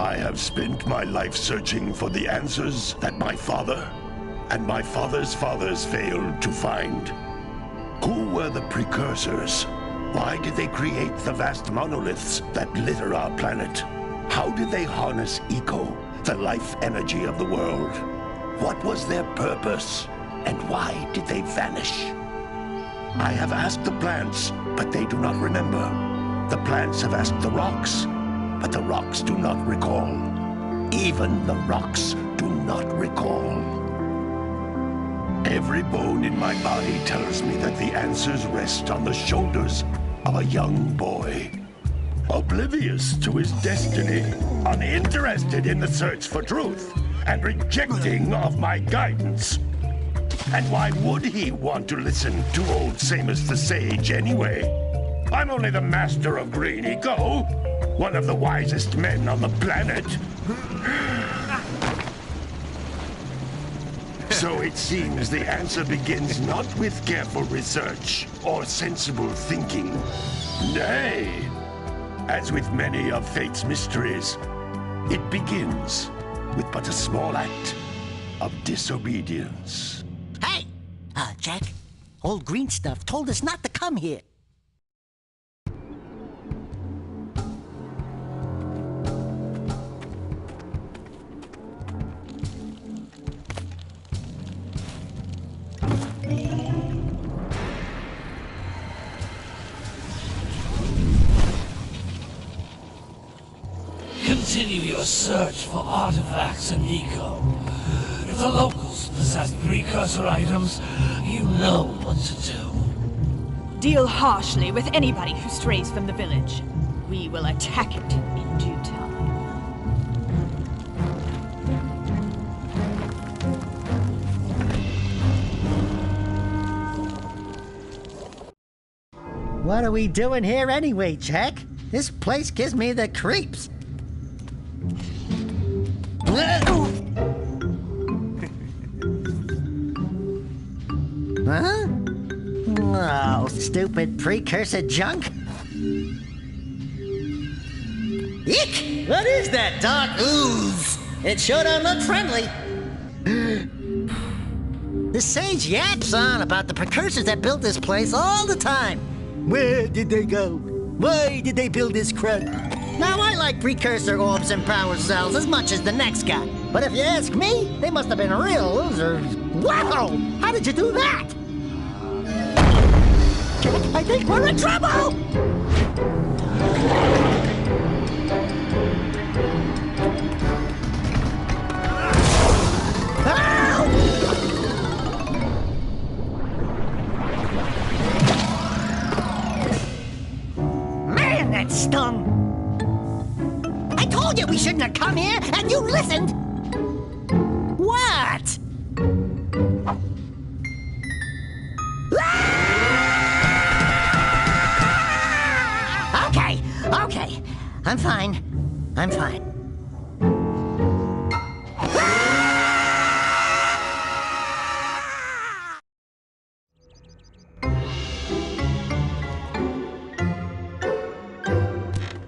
I have spent my life searching for the answers that my father and my father's fathers failed to find. Who were the precursors? Why did they create the vast monoliths that litter our planet? How did they harness eco, the life energy of the world? What was their purpose? And why did they vanish? I have asked the plants, but they do not remember. The plants have asked the rocks, but the rocks do not recall. Even the rocks do not recall. Every bone in my body tells me that the answers rest on the shoulders of a young boy. Oblivious to his destiny, uninterested in the search for truth, and rejecting of my guidance. And why would he want to listen to old Samus the Sage anyway? I'm only the master of green eco, one of the wisest men on the planet. So it seems the answer begins not with careful research or sensible thinking. Nay, as with many of fate's mysteries, it begins with but a small act of disobedience. Hey! Jak, old green stuff told us not to come here. Continue your search for artifacts and eco. If the locals possess precursor items, you know what to do. Deal harshly with anybody who strays from the village. We will attack it in due time. What are we doing here anyway, Jak? This place gives me the creeps. Huh? Oh, stupid precursor junk. Eek! What is that dark ooze? It sure don't look friendly. The sage yaps on about the precursors that built this place all the time. Where did they go? Why did they build this crud? Now, I like precursor orbs and power cells as much as the next guy. But if you ask me, they must have been real losers. Wow! How did you do that? I think we're in trouble! Man, that stung! I told you we shouldn't have come here, and you listened! What? Okay. I'm fine.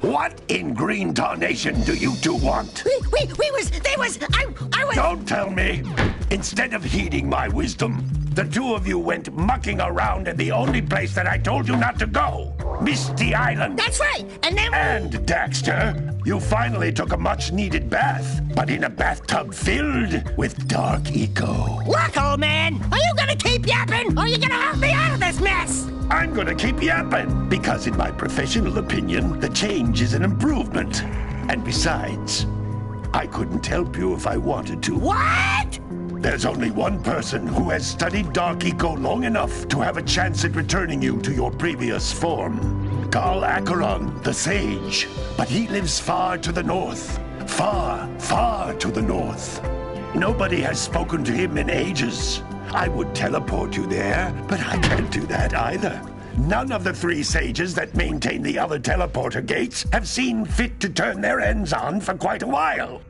What in green tarnation do you two want? I was... Don't tell me! Instead of heeding my wisdom, the two of you went mucking around in the only place that I told you not to go. Misty Island. That's right, and then... And, Daxter, you finally took a much-needed bath, but in a bathtub filled with dark eco. Look, old man, are you gonna keep yapping, or are you gonna help me out of this mess? I'm gonna keep yapping, because in my professional opinion, the change is an improvement. And besides, I couldn't help you if I wanted to. What? There's only one person who has studied Dark Eco long enough to have a chance at returning you to your previous form. Carl Acheron, the Sage. But he lives far to the north. Far, far to the north. Nobody has spoken to him in ages. I would teleport you there, but I can't do that either. None of the three sages that maintain the other teleporter gates have seen fit to turn their ends on for quite a while.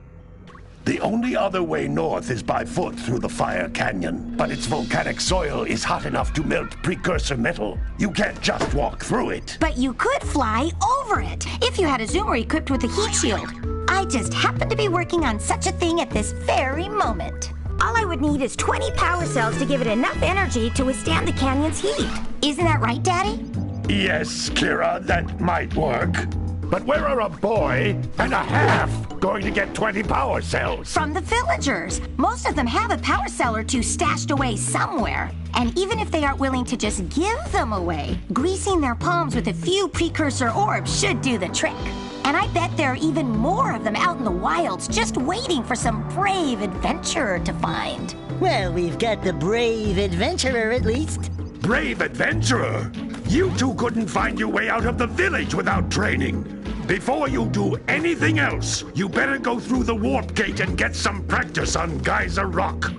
The only other way north is by foot through the Fire Canyon, but its volcanic soil is hot enough to melt precursor metal. You can't just walk through it. But you could fly over it, if you had a zoomer equipped with a heat shield. I just happen to be working on such a thing at this very moment. All I would need is 20 power cells to give it enough energy to withstand the canyon's heat. Isn't that right, Daddy? Yes, Kira, that might work. But where are a boy and a half going to get 20 power cells? From the villagers. Most of them have a power cell or two stashed away somewhere. And even if they aren't willing to just give them away, greasing their palms with a few precursor orbs should do the trick. And I bet there are even more of them out in the wilds just waiting for some brave adventurer to find. Well, we've got the brave adventurer at least. Brave adventurer? You two couldn't find your way out of the village without training. Before you do anything else, you better go through the warp gate and get some practice on Geyser Rock.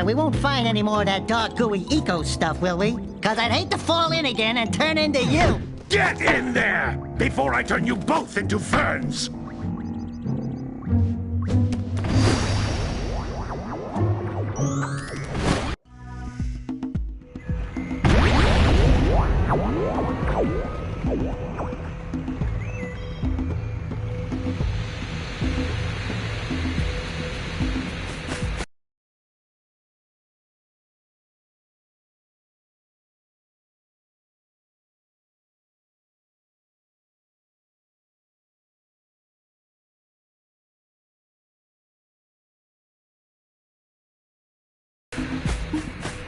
We won't find any more of that dark gooey eco stuff, will we? 'Cause I'd hate to fall in again and turn into you. Get in there before I turn you both into ferns.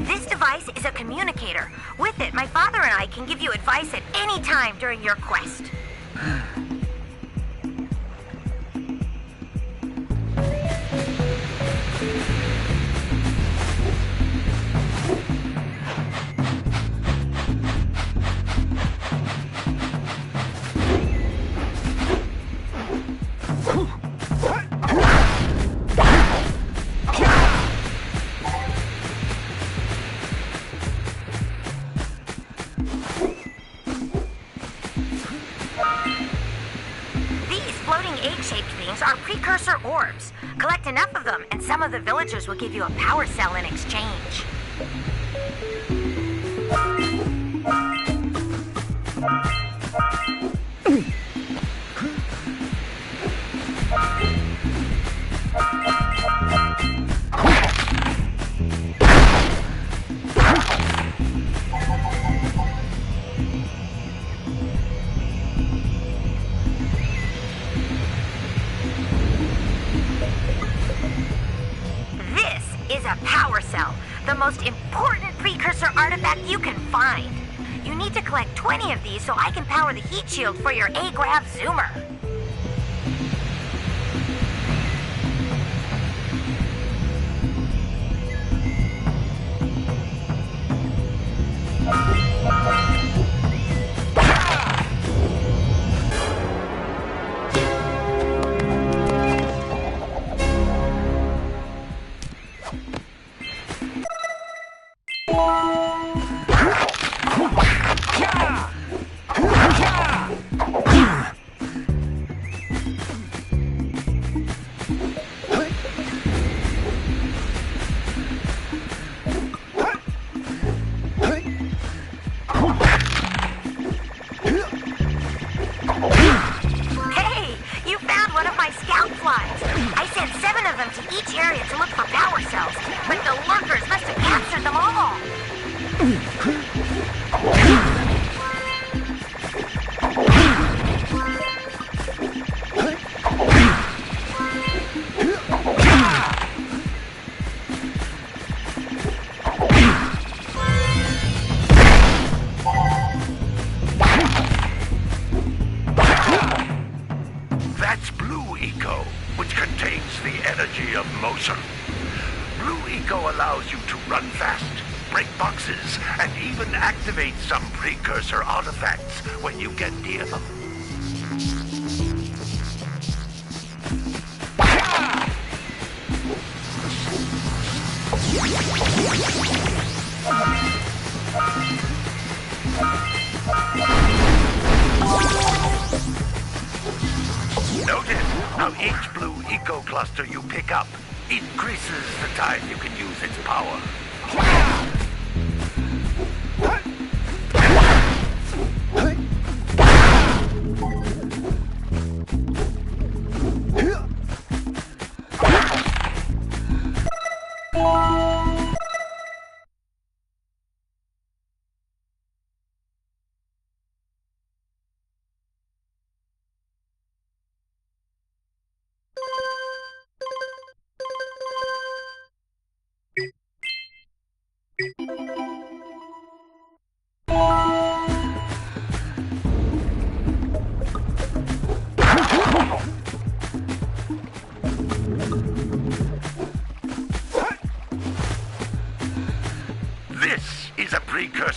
This device is a communicator. With it, my father and I can give you advice at any time during your quest. Egg-shaped things are precursor orbs. Collect enough of them, and some of the villagers will give you a power cell in exchange. The most important precursor artifact you can find. You need to collect 20 of these so I can power the heat shield for your A-Grav Zoomer.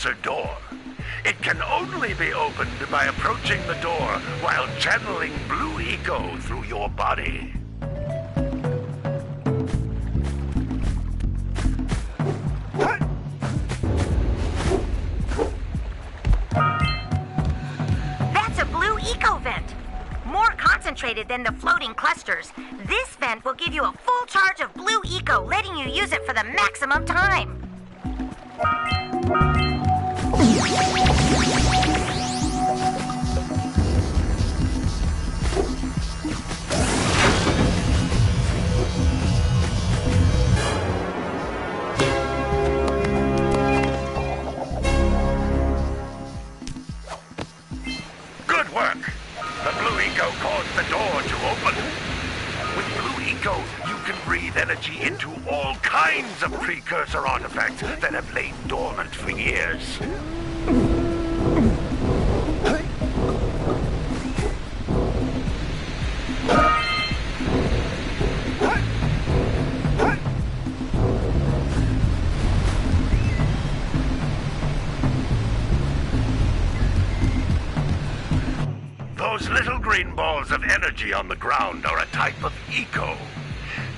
precursor door. It can only be opened by approaching the door while channeling blue eco through your body. That's a blue eco vent. More concentrated than the floating clusters. This vent will give you a full charge of blue eco, letting you use it for the maximum time. Good work! The blue eco caused the door to open. With blue eco, you can breathe energy into all kinds of precursor artifacts that have lain dormant for years. Those little green balls of energy on the ground are a type of eco.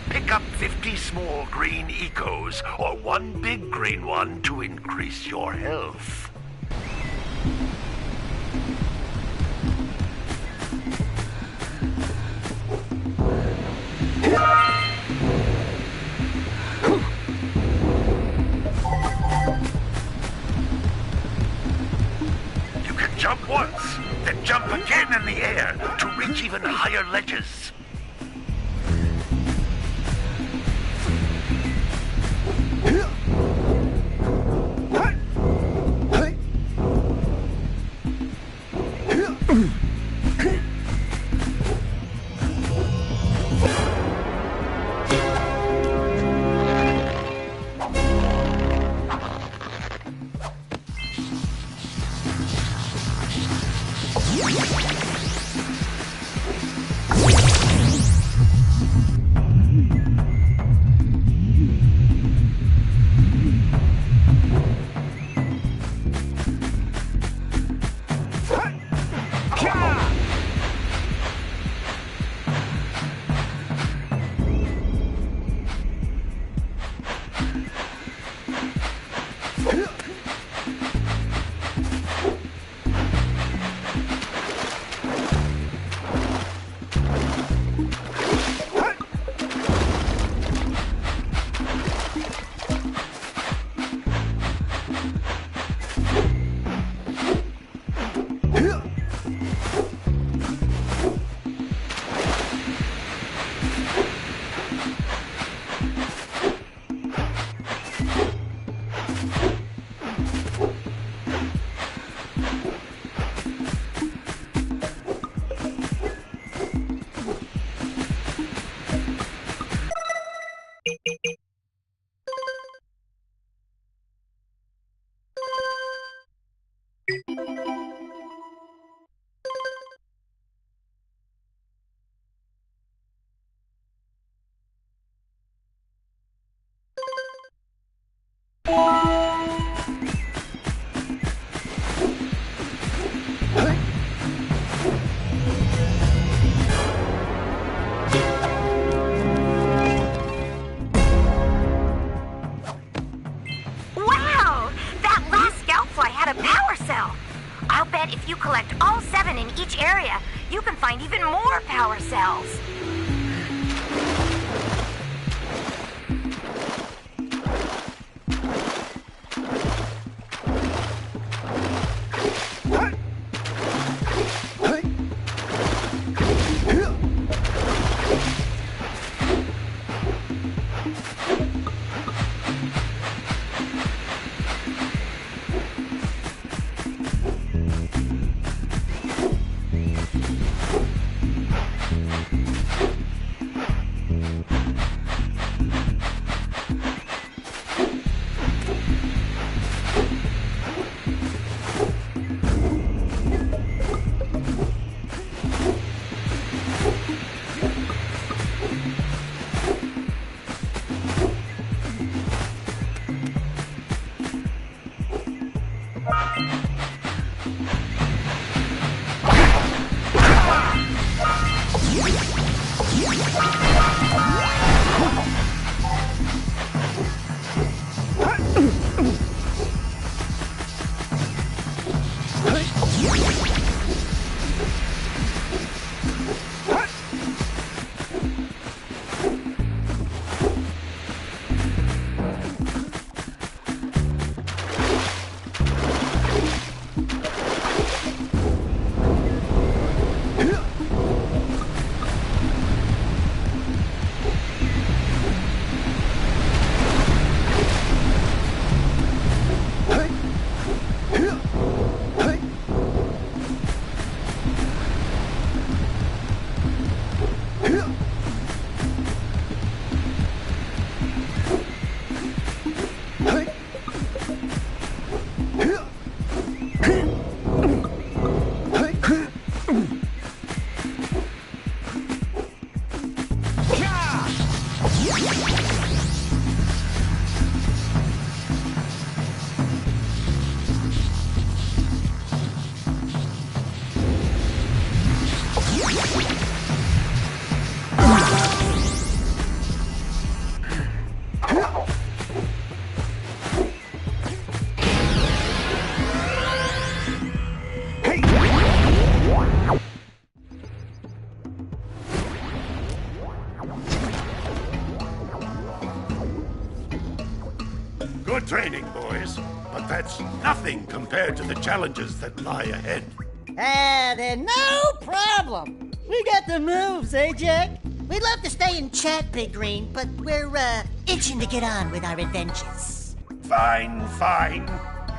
Pick up 50 small green ecos or one big green one to increase your health. You can jump once, then jump again in the air to reach even higher ledges. If you collect all 7 in each area, you can find even more power cells. training, boys, but that's nothing compared to the challenges that lie ahead. Then no problem. We got the moves, eh, Jak? We'd love to stay and chat, Big Green, but we're, itching to get on with our adventures. Fine.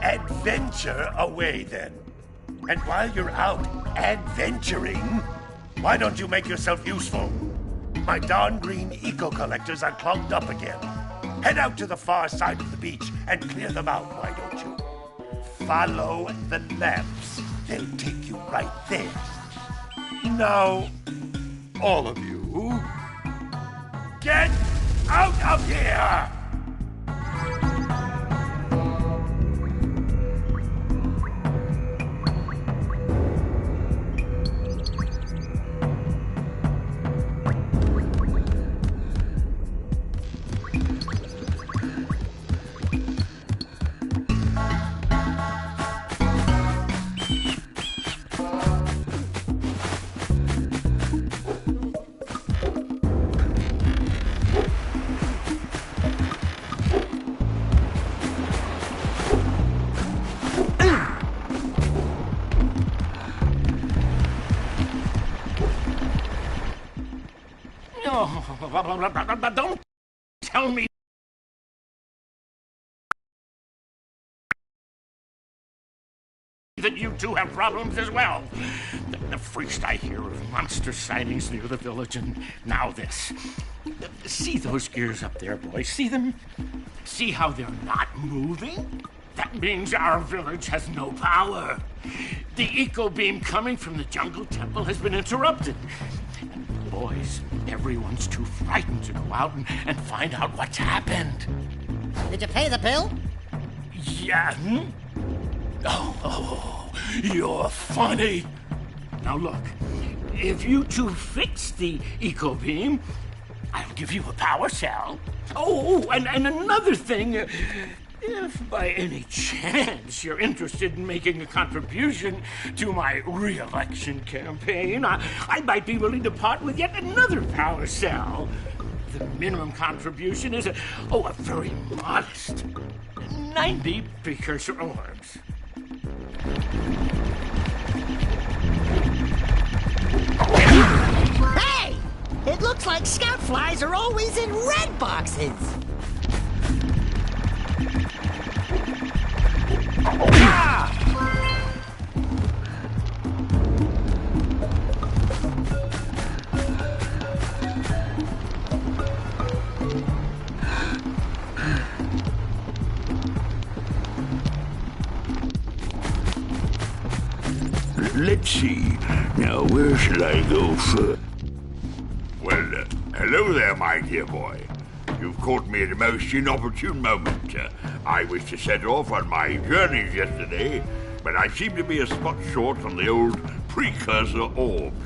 Adventure away, then. And while you're out adventuring, why don't you make yourself useful? My darn green eco-collectors are clogged up again. Head out to the far side of the beach and clear them out, why don't you? Follow the lamps. They'll take you right there. Now, all of you, get out of here! Don't tell me that you two have problems as well. The first I hear of monster sightings near the village, and now this. See those gears up there, boys? See them? See how they're not moving? That means our village has no power. The eco beam coming from the jungle temple has been interrupted. And boys, everyone's too frightened to go out and find out what's happened. Did you pay the bill? Yeah. Oh, you're funny. Now look, if you two fix the eco beam, I'll give you a power cell. Oh, and another thing. If by any chance you're interested in making a contribution to my re-election campaign, I might be willing to part with yet another power cell. The minimum contribution is a very modest 90 precursor orbs. Hey! It looks like scout flies are always in red boxes. Let's see. Now, where shall I go first? Well, hello there, my dear boy. You've caught me at a most inopportune moment. I was to set off on my journeys yesterday, but I seem to be a spot short on the old precursor orbs.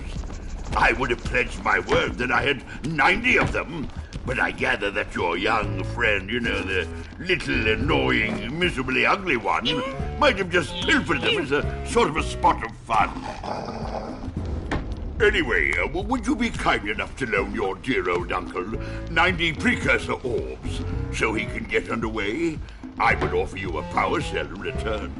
I would have pledged my word that I had 90 of them, but I gather that your young friend, the little annoying, miserably ugly one, might have just pilfered them as a sort of a spot of fun. Anyway, would you be kind enough to loan your dear old uncle 90 precursor orbs so he can get underway? I would offer you a power cell in return.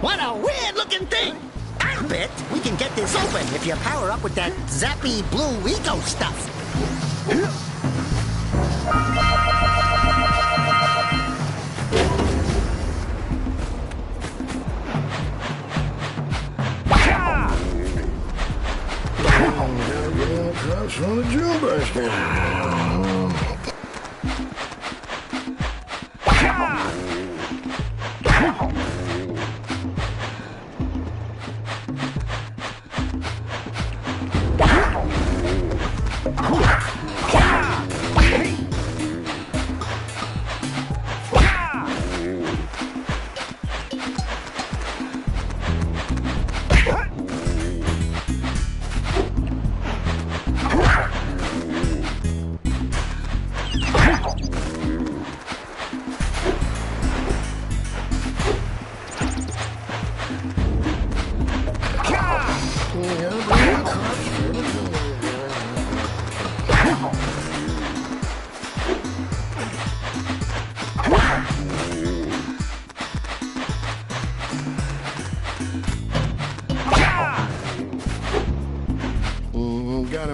What a weird-looking thing! I bet we can get this open if you power up with that zappy blue eco stuff.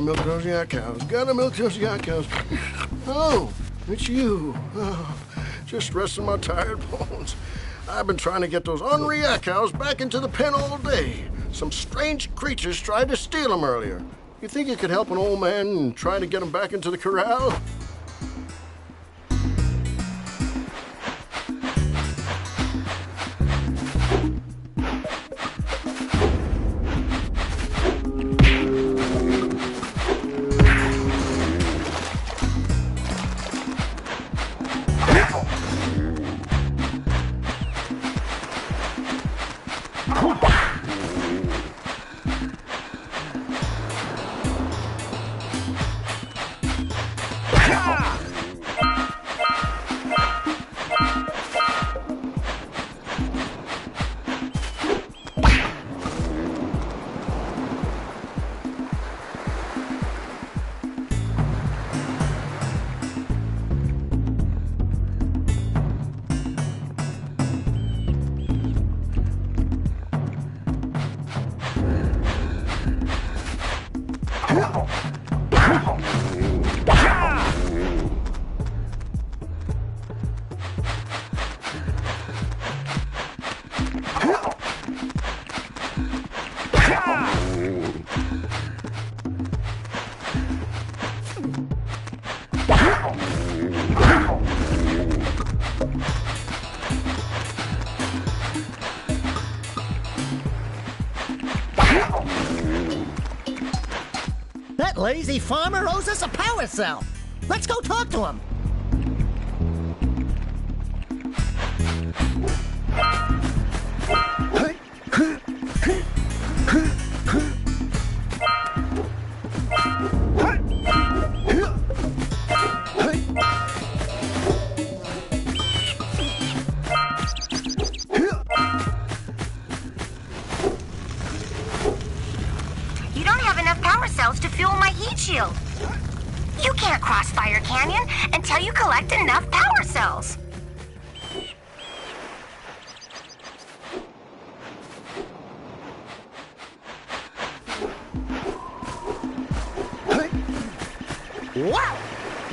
Gotta milk those yak cows. Gotta milk those yak cows. Oh, it's you. Oh, just resting my tired bones. I've been trying to get those ornery yak cows back into the pen all day. Some strange creatures tried to steal them earlier. You think you could help an old man and try to get them back into the corral? That lazy farmer owes us a power cell. Let's go talk to him. You don't have enough power cells to fuel my heat shield. You can't cross Fire Canyon until you collect enough power cells. Wow!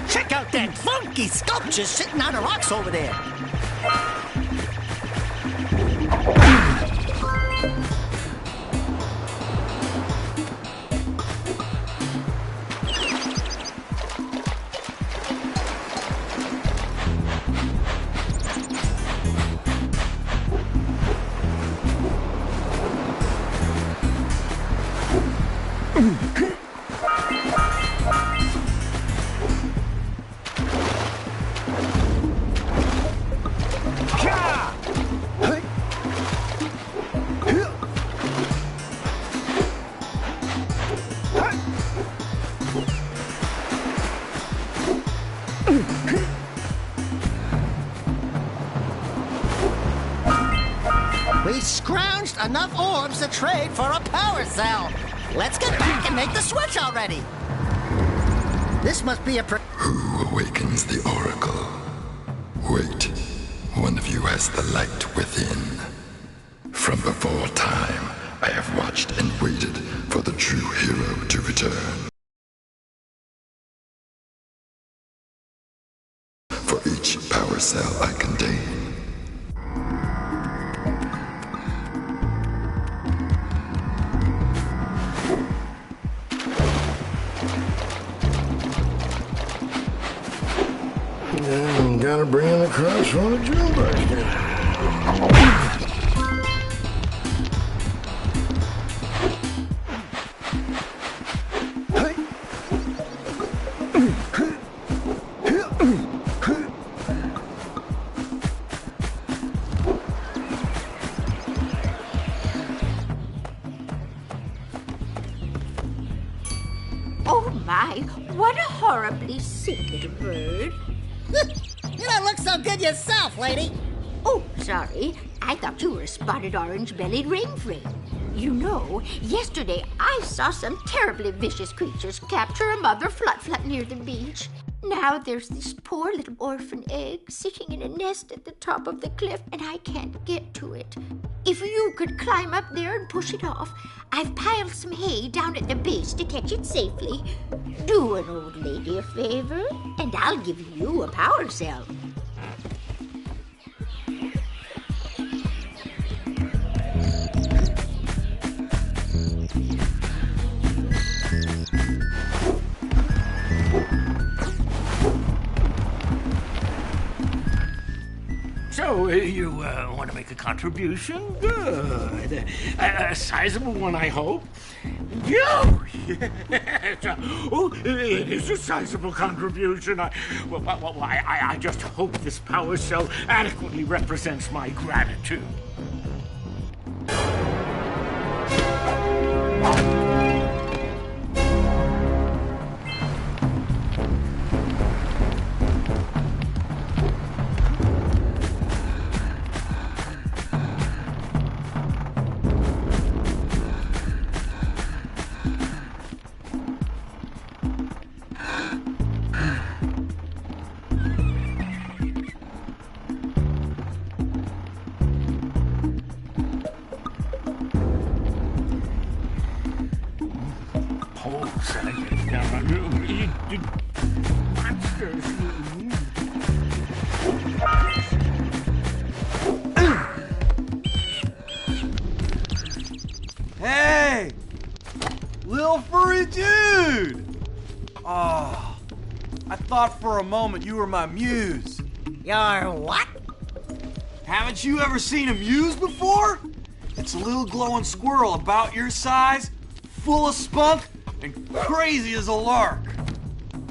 Check out that funky sculpture sitting on the rocks over there. We scrounged enough orbs to trade for a power cell. Let's get back and make the switch already. This must be a Who awakens the oracle? Wait, one of you has the light within. From before time, I have watched and waited for the true hero to return. For each power cell I contain, Gotta bring in the crops from the June basket. Oh my, what a horribly sick little bird. You don't look so good yourself, lady. Oh, sorry. I thought you were a spotted orange-bellied rainframe. You know, yesterday I saw some terribly vicious creatures capture a mother flut-flut near the beach. Now there's this poor little orphan egg sitting in a nest at the top of the cliff, and I can't get to it. If you could climb up there and push it off, I've piled some hay down at the base to catch it safely. Do an old lady a favor, and I'll give you a power cell. So, you want to make a contribution? Good. A sizable one, I hope. Yes. Oh, it is a sizable contribution. I just hope this power cell adequately represents my gratitude. Hey! Lil furry dude! Oh, I thought for a moment you were my muse. Your what? Haven't you ever seen a muse before? It's a little glowing squirrel about your size, full of spunk, and crazy as a lark.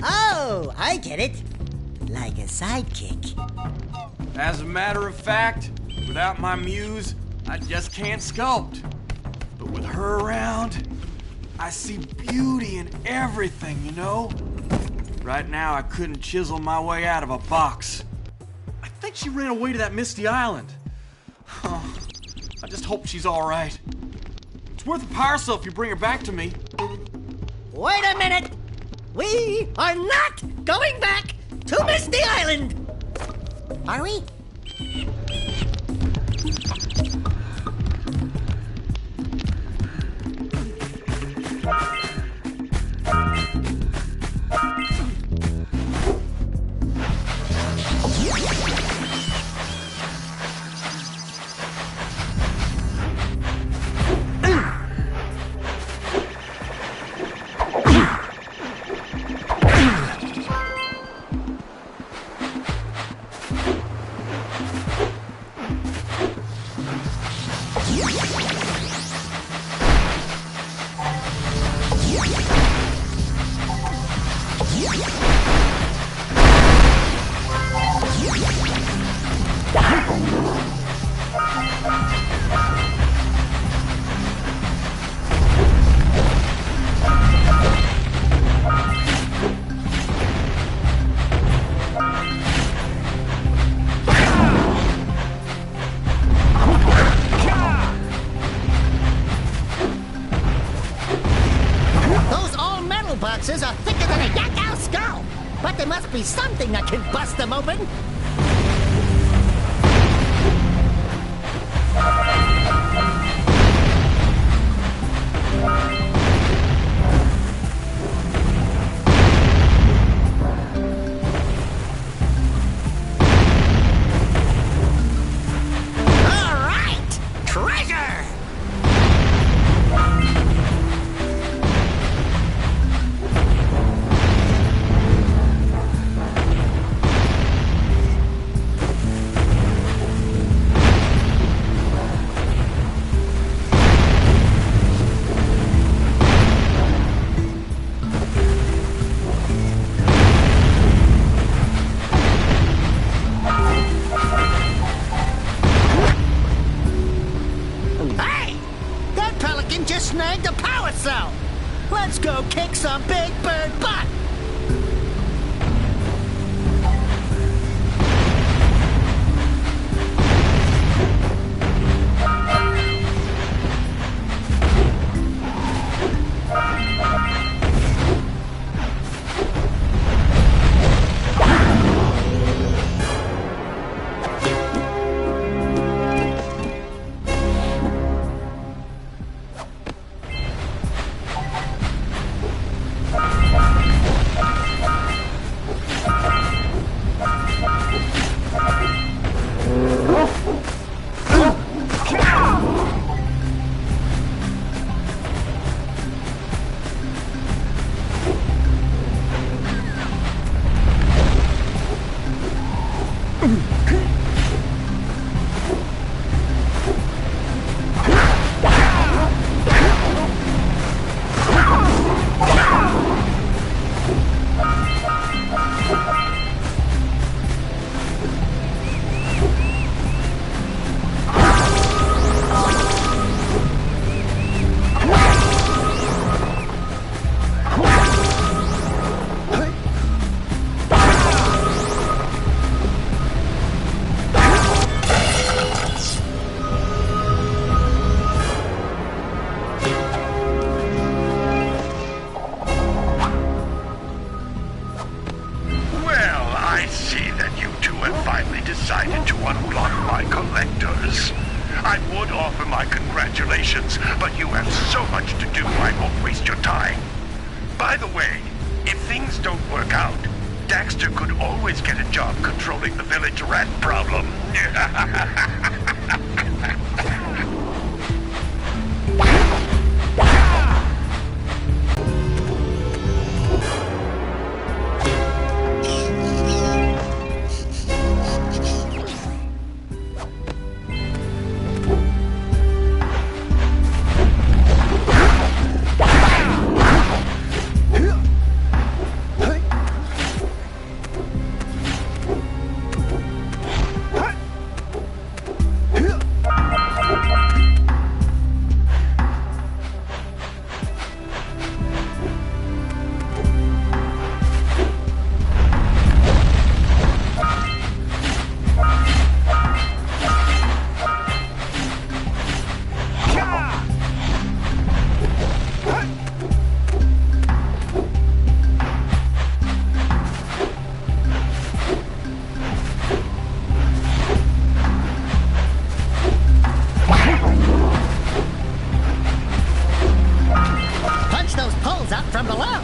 Oh, I get it. Like a sidekick. As a matter of fact, without my muse, I just can't sculpt. But with her around, I see beauty in everything, you know? Right now, I couldn't chisel my way out of a box. I think she ran away to that misty island. Oh, I just hope she's all right. It's worth a power cell if you bring her back to me. Wait a minute! We are not going back to Misty Island! Are we? Boxes are thicker than a yak-owl skull, but there must be something that can bust them open. All right, treasure! Just snagged a power cell. Let's go kick some big bird butt. I would offer my congratulations, but you have so much to do I won't waste your time. By the way, if things don't work out, Daxter could always get a job controlling the village rat problem. From below.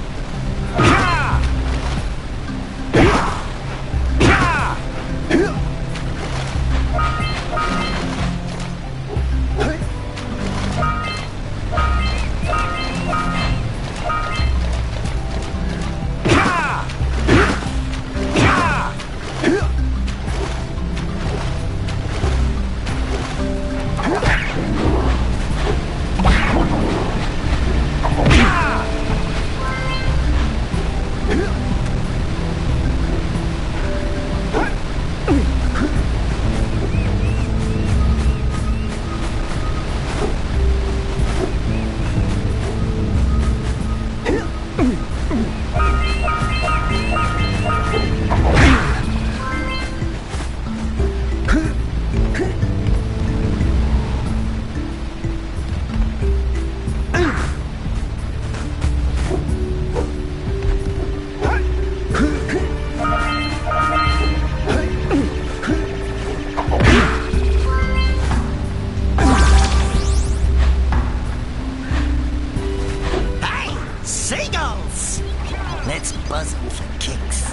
Let's buzz them for kicks.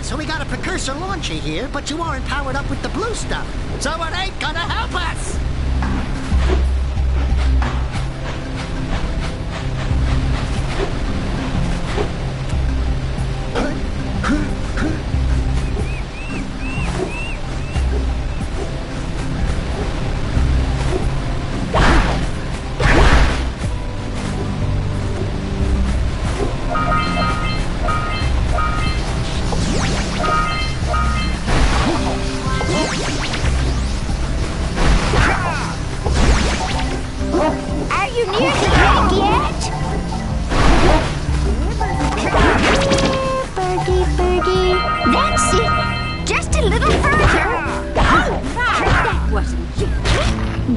So we got a precursor launcher here, but you aren't powered up with the blue stuff. So it ain't gonna help us!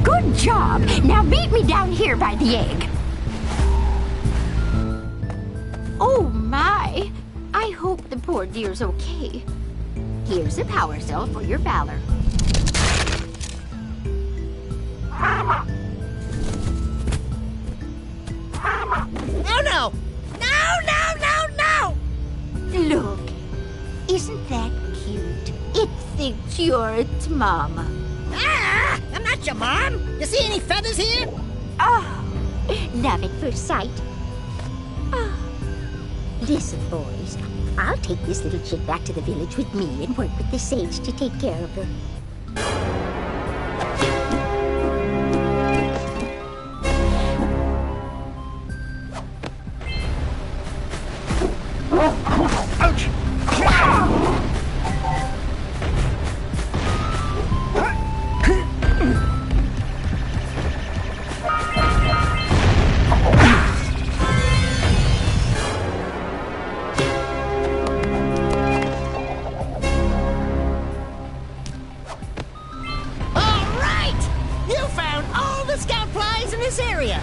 Good job. Now meet me down here by the egg. Oh, my. I hope the poor dear's okay. Here's a power cell for your valor. Oh, no! No, no, no, no! Look. Isn't that cute? It thinks you're its mama. Ah! I'm not your mom! You see any feathers here? Oh, love at first sight. Oh. Listen, boys. I'll take this little chick back to the village with me and work with the sage to take care of her. Ouch! enemies in this area.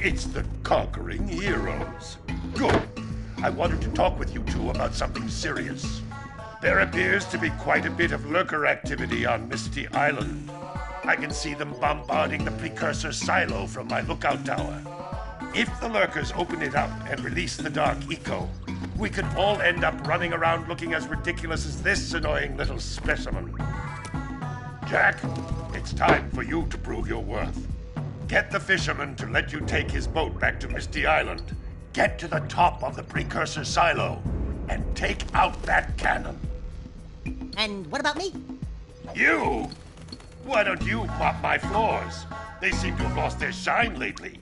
It's the conquering heroes. Good. I wanted to talk with you two about something serious. There appears to be quite a bit of lurker activity on Misty Island. I can see them bombarding the precursor silo from my lookout tower. If the lurkers open it up and release the dark eco, we could all end up running around looking as ridiculous as this annoying little specimen. Jak, it's time for you to prove your worth. Get the fisherman to let you take his boat back to Misty Island. Get to the top of the precursor silo and take out that cannon. And what about me? You? Why don't you mop my floors? They seem to have lost their shine lately.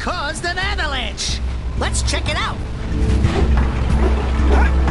Caused an avalanche! Let's check it out! What?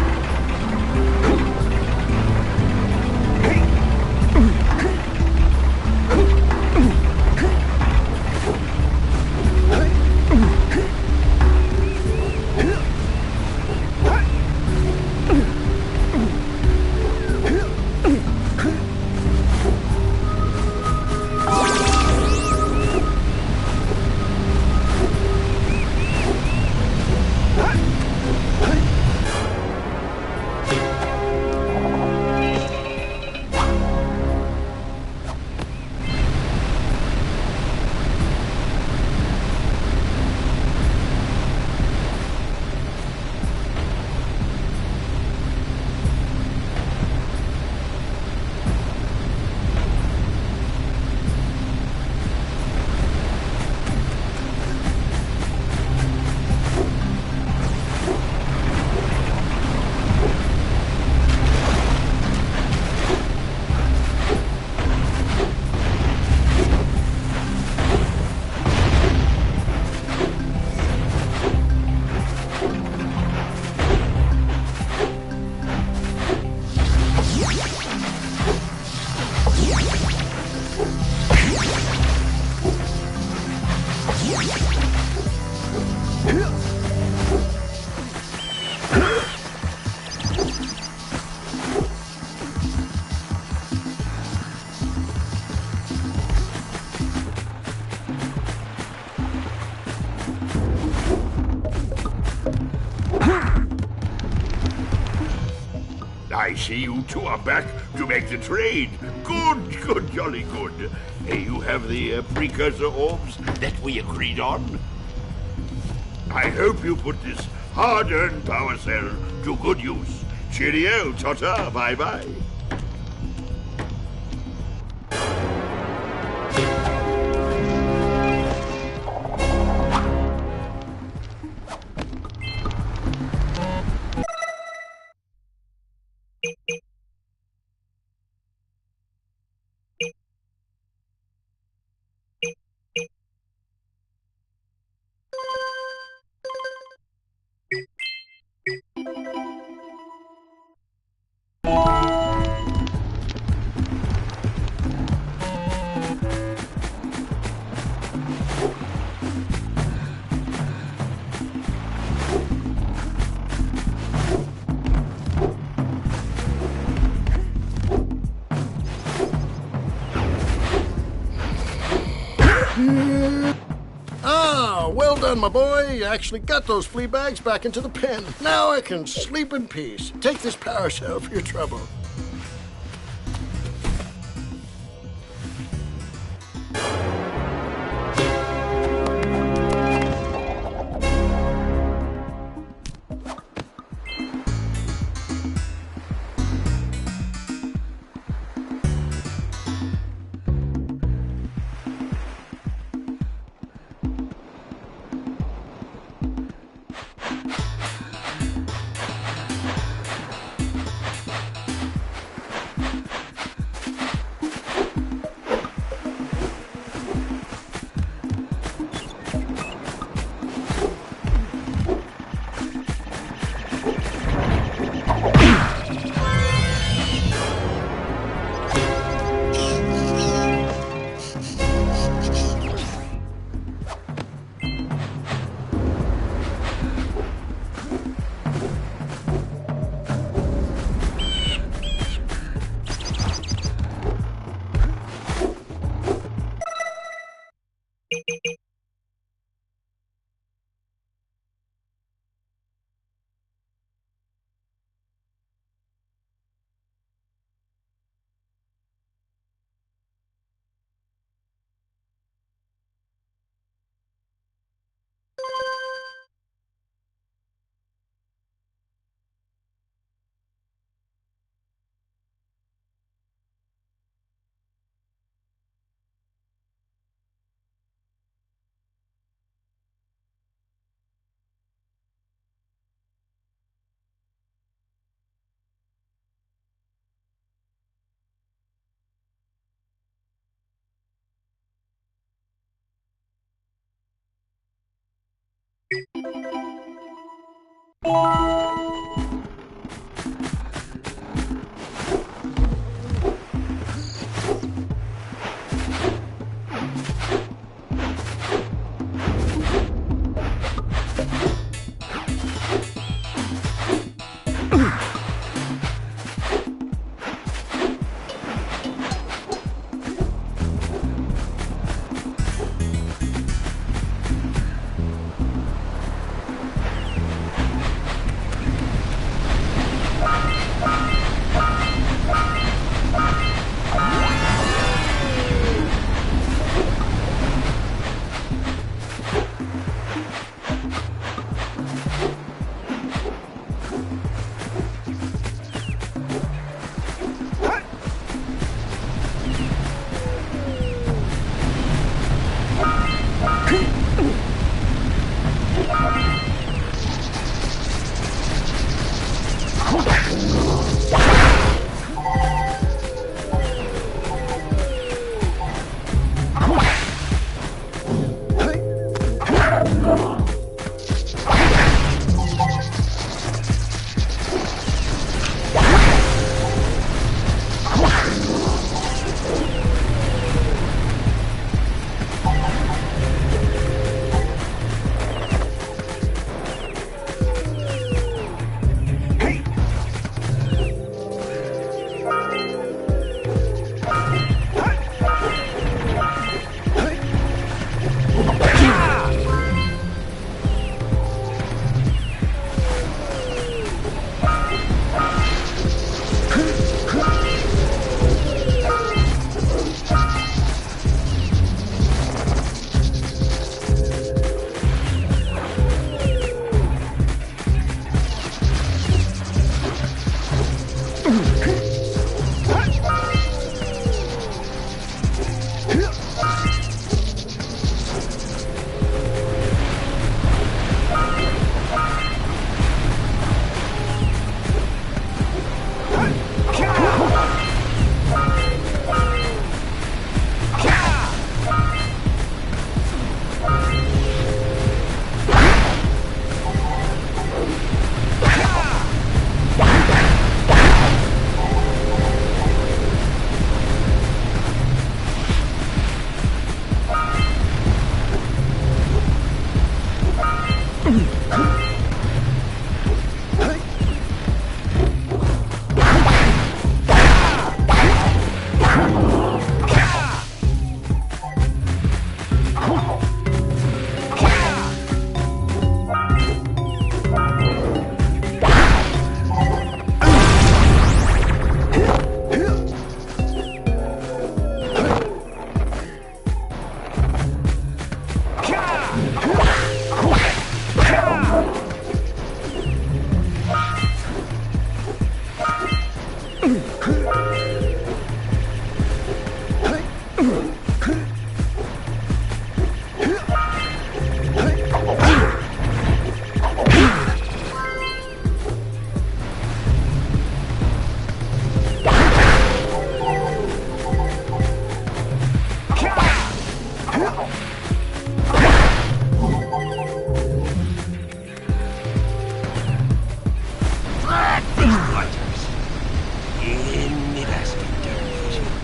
I see you two are back to make the trade. Good, jolly good. You have the precursor orbs that we agreed on? I hope you put this hard-earned power cell to good use. Cheerio, ta-ta, bye-bye. Ah, well done, my boy. You actually got those flea bags back into the pen. Now I can sleep in peace. Take this power cell for your trouble.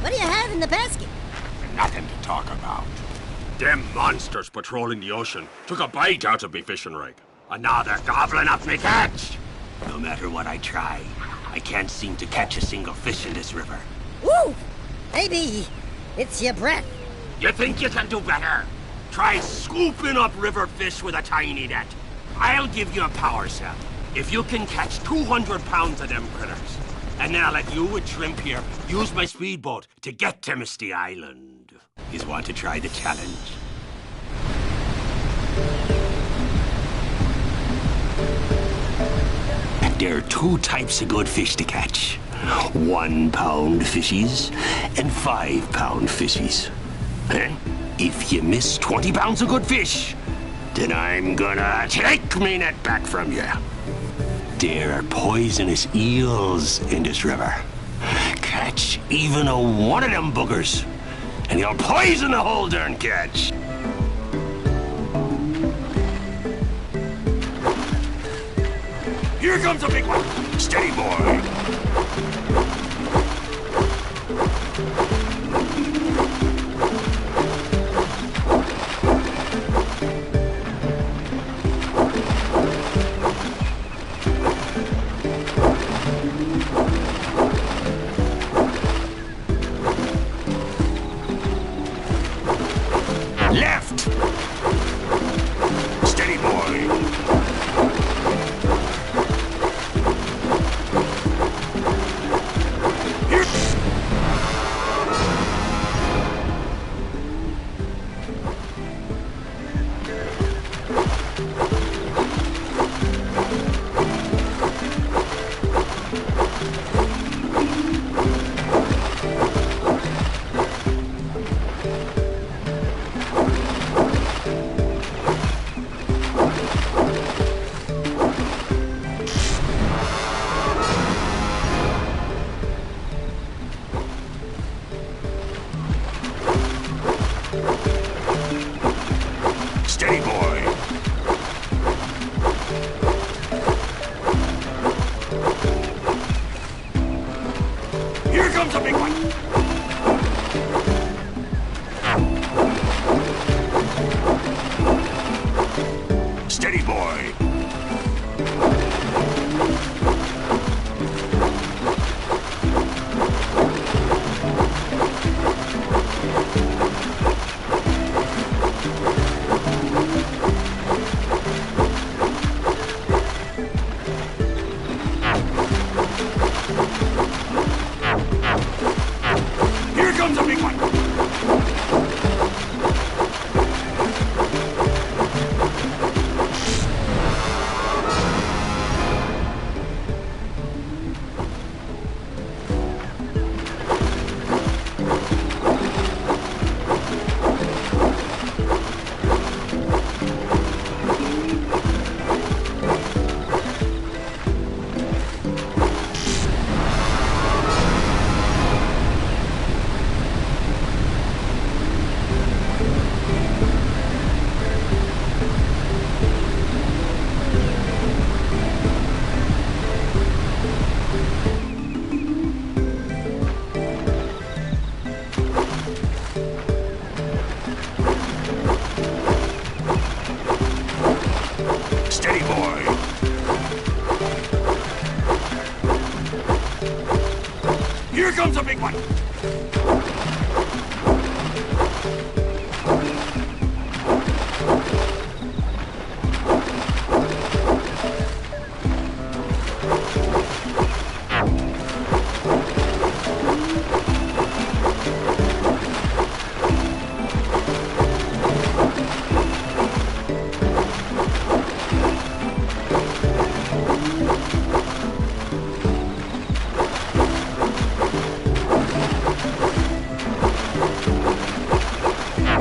What do you have in the basket? Nothing to talk about. Them monsters patrolling the ocean took a bite out of me fishing rig. And now they're gobbling up me catch. No matter what I try, I can't seem to catch a single fish in this river. Woo! Maybe it's your breath. You think you can do better? Try scooping up river fish with a tiny net. I'll give you a power cell if you can catch 200 pounds of them critters. And then I'll let you with Shrimp here use my speedboat to get to Misty Island. You want to try the challenge? There are two types of good fish to catch. 1 pound fishies and 5 pound fishies. Eh? If you miss 20 pounds of good fish, then I'm gonna take me net back from you. There are poisonous eels in this river. Catch even a one of them boogers, and you'll poison the whole darn catch. Here comes a big one. Steady, boy. Left. Steady, boy.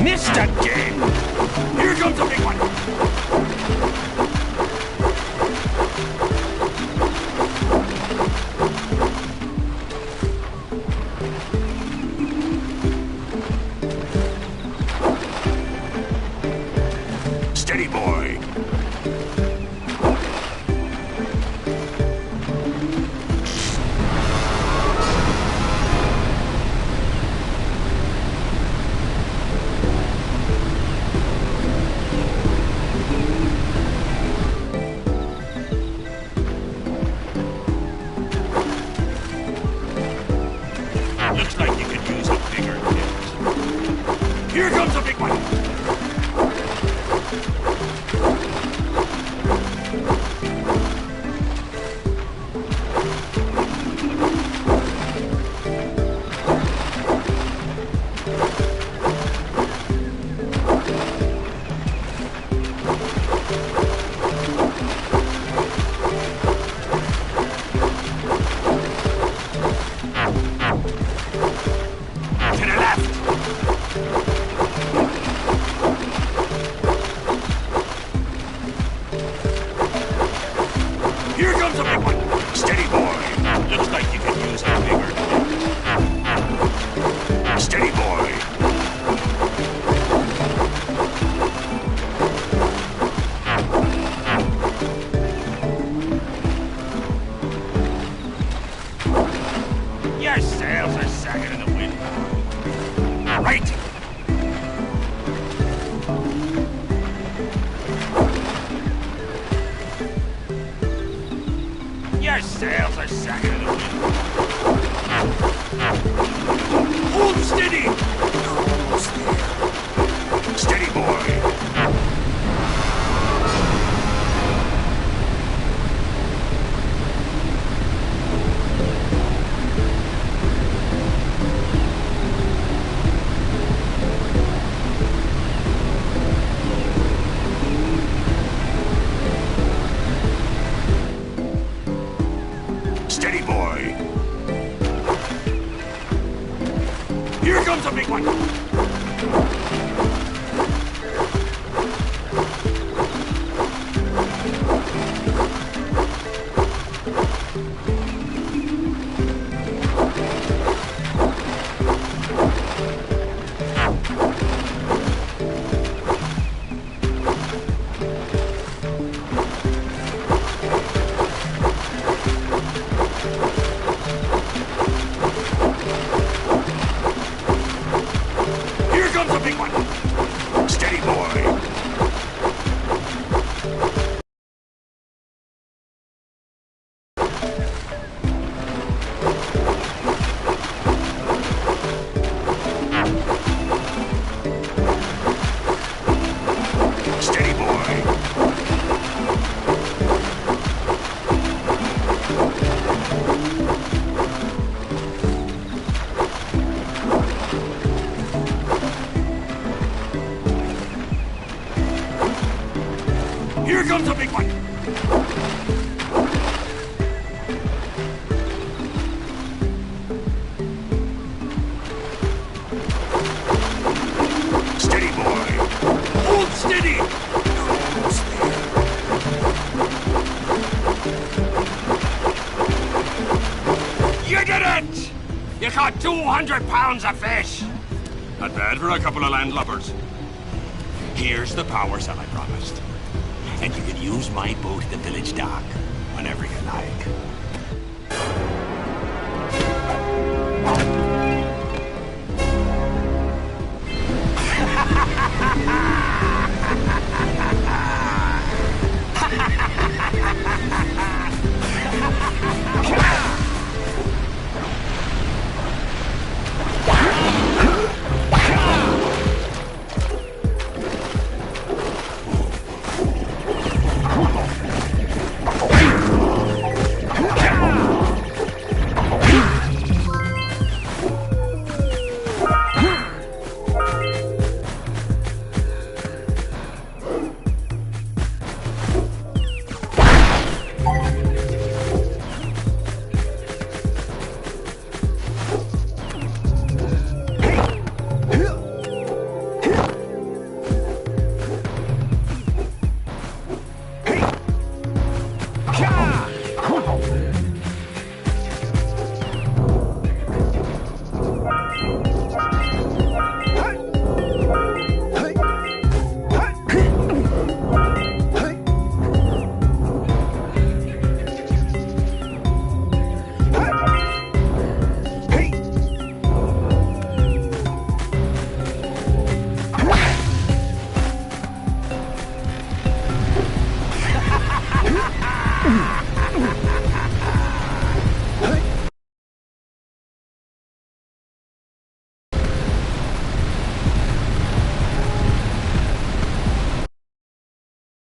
Missed again! Here comes a big one! Steady, boy! Looks like you could use a bigger hit. Here comes a big one! To the left! Here comes a big one! Steady, boy! Looks like you could use a bigger hit. Steady, boy! Your sails are sagging in the wind. Right! Your sails are sagging in the wind. Hold steady! Almost there. Steady, boy! Steady, boy! Here comes a big one! Here comes a big one! Steady, boy! Steady, boy! Here comes a big one! Steady, boy! Hold steady! Almost there. You did it! You caught 200 pounds of fish! Not bad for a couple of landlubbers. Here's the power cell I promised. And you can use my boat at the village dock whenever you like.